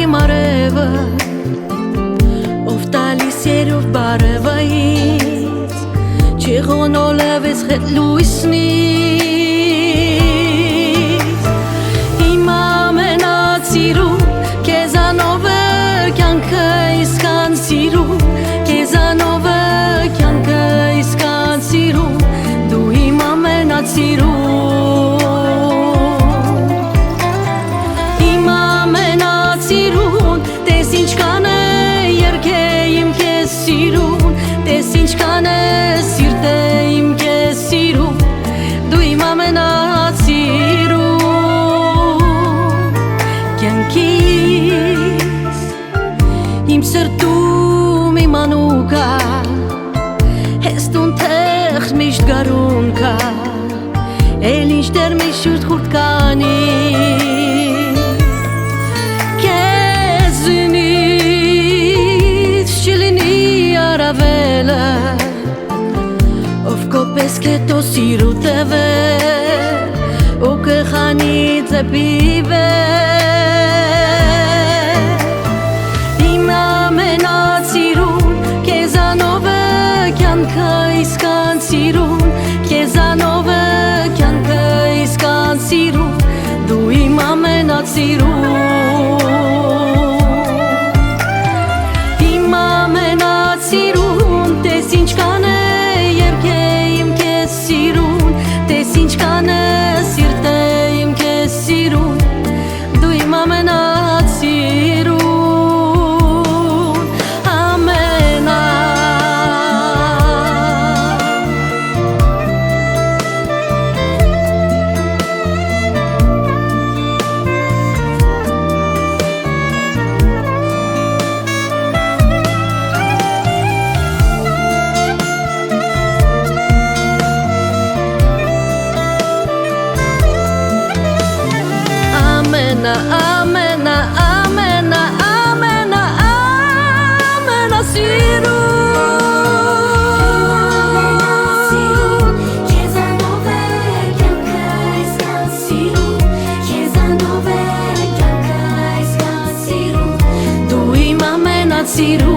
marevă Oftalis երով բարևը ինձ Չեղոնոլը վես խետ լույսնից Իմ ամենացիրում Կեզանով է կյանքը իսկան սիրում Կեզանով է կյանքը իսկան սիրում Դու իմ ամենացիրում Տես ինչքան է սիրտը իմ կես սիրում Դու իմ ամենացիրում Կյանքիս Իմ սրտում իմ անուկա Հեստուն թեղ միշտ գարուն կա Էլ ինչ դեր մի շուրդ խուրդ կանի Ով կոպես կետո սիրու տևեր Ու կխանի ծեպիվեր Իմ ամենացիրուն Կեզանով է կյանքը իսկան սիրուն Կեզանով է կյանքը իսկան սիրուն Դու իմ ամենացիրուն Տես ինչքան է երկե իմ կես սիրուն Տես ինչքան է սիրտը իմ կես սիրուն Դու իմ ամենացիրուն Ամենա Ամենա, ամենա, ամենա, ամենա սիրուն Կեզանով է կյանքը իսկան սիրուն Կեզանով է կյանքը իսկան սիրուն Դու իմ ամենացիրուն